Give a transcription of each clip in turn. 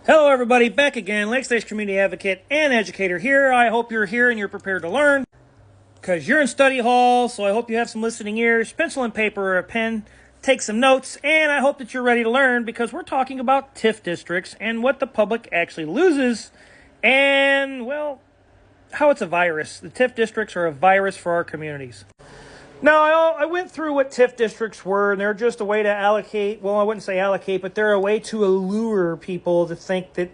Hello everybody, back again, Lake-State Community Advocate and Educator here. I hope you're here and you're prepared to learn, because you're in study hall, so I hope you have some listening ears, pencil and paper or a pen, take some notes, and I hope that you're ready to learn, because we're talking about TIF districts and what the public actually loses, and, well, how it's a virus. The TIF districts are a virus for our communities. Now, I went through what TIF districts were, and they're just a way to allocate, well, I wouldn't say allocate, but they're a way to allure people to think that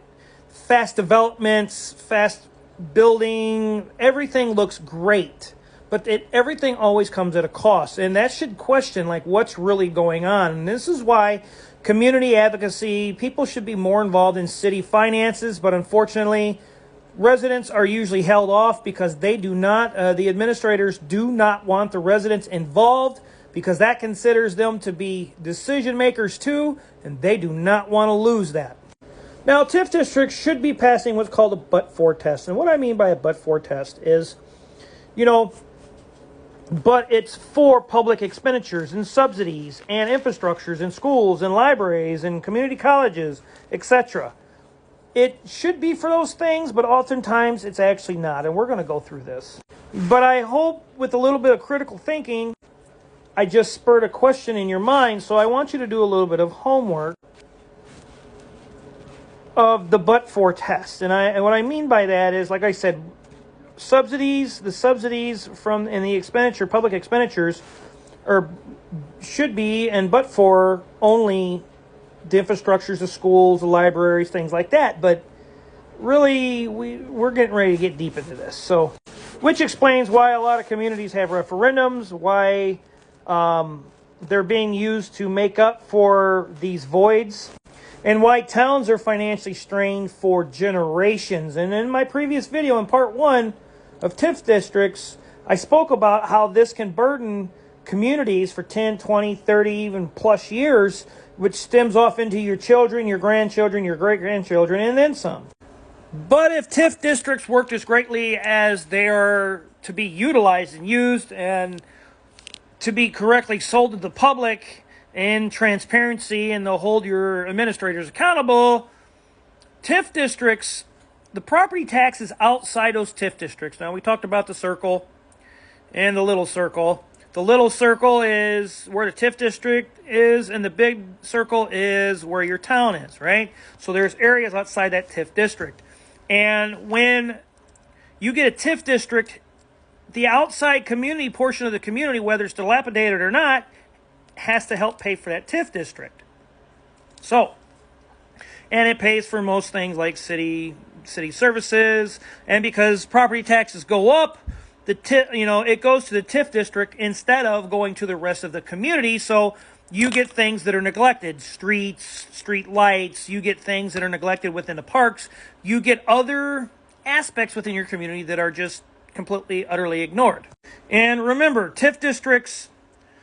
fast developments, fast building, everything looks great. But everything always comes at a cost, and that should question, like, what's really going on. And this is why community advocacy, people should be more involved in city finances, but unfortunately, residents are usually held off because they do not, the administrators do not want the residents involved, because that considers them to be decision makers too, and they do not want to lose that. Now, TIF districts should be passing what's called a but-for test. And what I mean by a but-for test is, but it's for public expenditures and subsidies and infrastructures and schools and libraries and community colleges, etc. It should be for those things, but oftentimes it's actually not, and we're going to go through this. But I hope with a little bit of critical thinking, I just spurred a question in your mind, so I want you to do a little bit of homework of the but-for test. And what I mean by that is, like I said, the subsidies from in the expenditure, public expenditures, should be and but for only the infrastructures, the schools, the libraries, things like that. But really, we're getting ready to get deep into this. So, which explains why a lot of communities have referendums, why they're being used to make up for these voids, and why towns are financially strained for generations. And in my previous video, in part 1 of TIF districts, I spoke about how this can burden communities for 10, 20, 30, even plus years, which stems off into your children, your grandchildren, your great-grandchildren, and then some. But if TIF districts worked as greatly as they are to be utilized and used and to be correctly sold to the public in transparency, and they'll hold your administrators accountable, TIF districts, the property taxes outside those TIF districts. Now, we talked about the circle and the little circle. The little circle is where the TIF district is, and the big circle is where your town is, right? So there's areas outside that TIF district. And when you get a TIF district, the outside community portion of the community, whether it's dilapidated or not, has to help pay for that TIF district. So, and it pays for most things like city services, and because property taxes go up, it goes to the TIF district instead of going to the rest of the community. So you get things that are neglected, streets, street lights. You get things that are neglected within the parks. You get other aspects within your community that are just completely, utterly ignored. And remember, TIF districts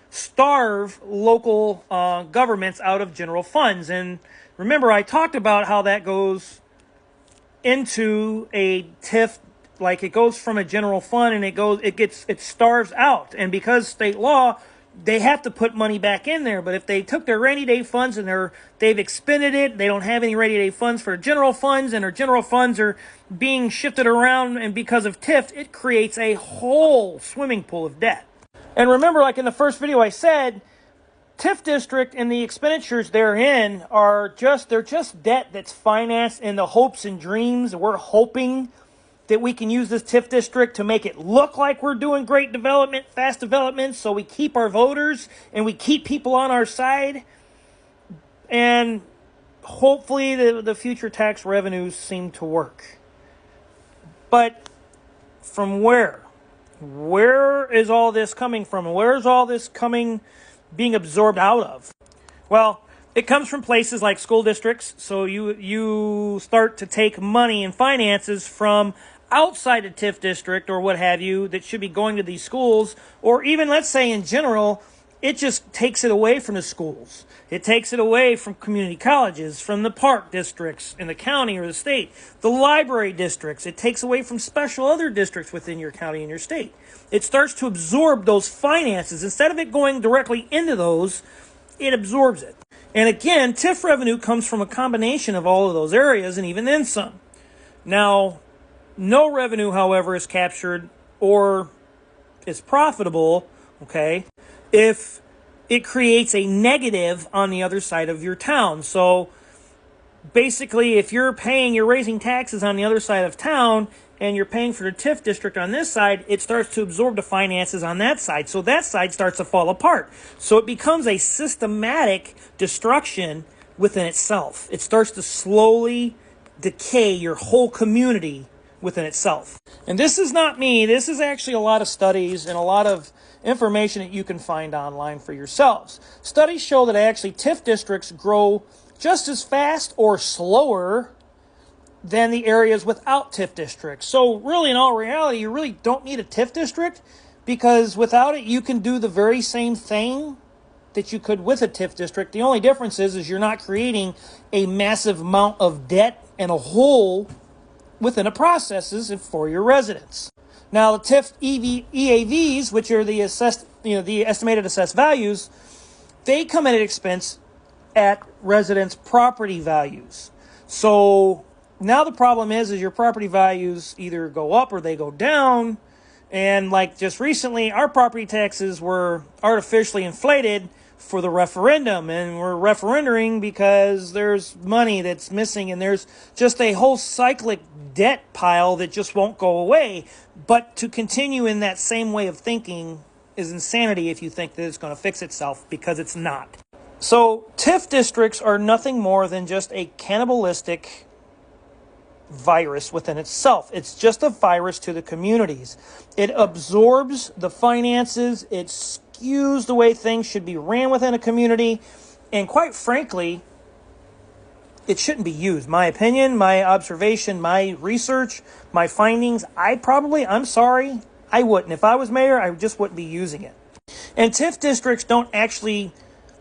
starve local governments out of general funds. And remember, I talked about how that goes into a TIF. Like, it goes from a general fund and it starves out. And because state law, they have to put money back in there. But if they took their rainy day funds and they've expended it, they don't have any rainy day funds for general funds, and their general funds are being shifted around, and because of TIF, it creates a whole swimming pool of debt. And remember, like in the first video I said, TIF district and the expenditures therein they're just debt that's financed in the hopes and dreams. We're hoping that we can use this TIF district to make it look like we're doing great development, fast development, so we keep our voters and we keep people on our side. And hopefully the future tax revenues seem to work. But from where? Where is all this coming from? And where is all this being absorbed out of? Well, it comes from places like school districts. So you start to take money and finances from outside a TIF district or what have you that should be going to these schools, or even, let's say, in general, it just takes it away from the schools. It takes it away from community colleges, from the park districts in the county or the state, the library districts. It takes away from special other districts within your county and your state. It starts to absorb those finances. Instead of it going directly into those, it absorbs it. And again, TIF revenue comes from a combination of all of those areas and even then some. Now, no revenue, however, is captured or is profitable, okay, if it creates a negative on the other side of your town. So basically, if you're raising taxes on the other side of town and you're paying for the TIF district on this side, it starts to absorb the finances on that side. So that side starts to fall apart. So it becomes a systematic destruction within itself. It starts to slowly decay your whole community within itself. And this is not me. This is actually a lot of studies and a lot of information that you can find online for yourselves. Studies show that actually TIF districts grow just as fast or slower than the areas without TIF districts. So really, in all reality, you really don't need a TIF district, because without it, you can do the very same thing that you could with a TIF district. The only difference is you're not creating a massive amount of debt and a hole within the processes for your residents. Now, the TIF EAVs, which are the estimated assessed values, they come at an expense at residents' property values. So now the problem is your property values either go up or they go down. And like just recently, our property taxes were artificially inflated for the referendum, and we're referending because there's money that's missing, and there's just a whole cyclic debt pile that just won't go away. But to continue in that same way of thinking is insanity if you think that it's going to fix itself, because it's not. So TIF districts are nothing more than just a cannibalistic virus within itself. It's just a virus to the communities. It absorbs the finances. It skews the way things should be ran within a community. And quite frankly, it shouldn't be used. My opinion, my observation, my research, my findings, I'm sorry, I wouldn't. If I was mayor, I just wouldn't be using it. And TIF districts don't actually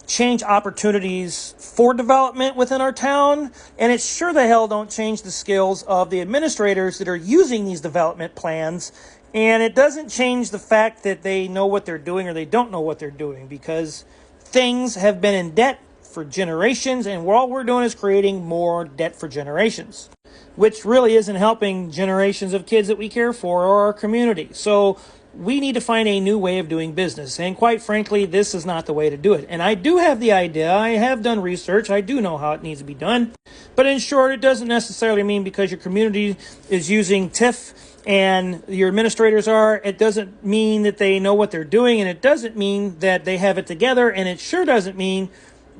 change opportunities for development within our town, and it sure the hell don't change the skills of the administrators that are using these development plans, and it doesn't change the fact that they know what they're doing or they don't know what they're doing, because things have been in debt for generations, and all we're doing is creating more debt for generations, which really isn't helping generations of kids that we care for or our community. So we need to find a new way of doing business. And quite frankly, this is not the way to do it. And I do have the idea. I have done research. I do know how it needs to be done. But in short, it doesn't necessarily mean because your community is using TIF and your administrators are, it doesn't mean that they know what they're doing. And it doesn't mean that they have it together. And it sure doesn't mean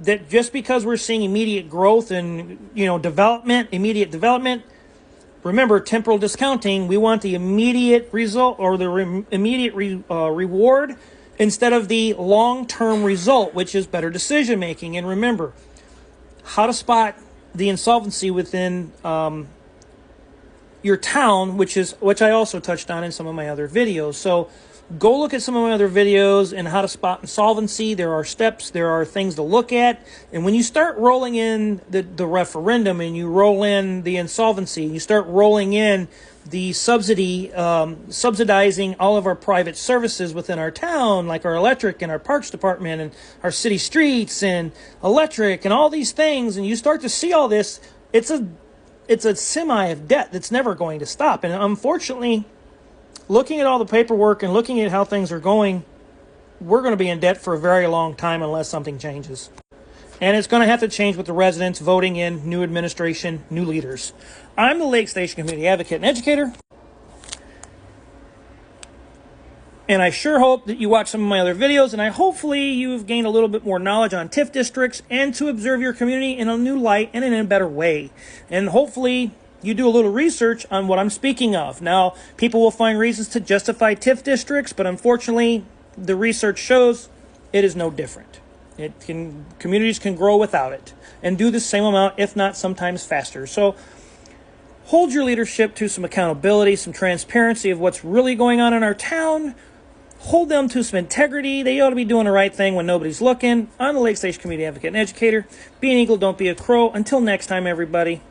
that just because we're seeing immediate growth and, immediate development. Remember, temporal discounting, we want the immediate result or the immediate reward instead of the long-term result, which is better decision-making. And remember, how to spot the insolvency within your town, which I also touched on in some of my other videos. So go look at some of my other videos and how to spot insolvency. There are steps, there are things to look at. And when you start rolling in the referendum and you roll in the insolvency, you start rolling in the subsidizing all of our private services within our town, like our electric and our parks department and our city streets and electric and all these things, and you start to see all this, it's a semi of debt that's never going to stop. And unfortunately, looking at all the paperwork and looking at how things are going, we're going to be in debt for a very long time unless something changes. And it's going to have to change with the residents voting in new administration, new leaders. I'm the Lake Station Community Advocate and Educator. And I sure hope that you watch some of my other videos, and hopefully you've gained a little bit more knowledge on TIF districts and to observe your community in a new light and in a better way. And hopefully you do a little research on what I'm speaking of. Now, people will find reasons to justify TIF districts, but unfortunately, the research shows it is no different. Communities can grow without it and do the same amount, if not sometimes faster. So hold your leadership to some accountability, some transparency of what's really going on in our town. Hold them to some integrity. They ought to be doing the right thing when nobody's looking. I'm the Lake Station Community Advocate and Educator. Be an eagle, don't be a crow. Until next time, everybody.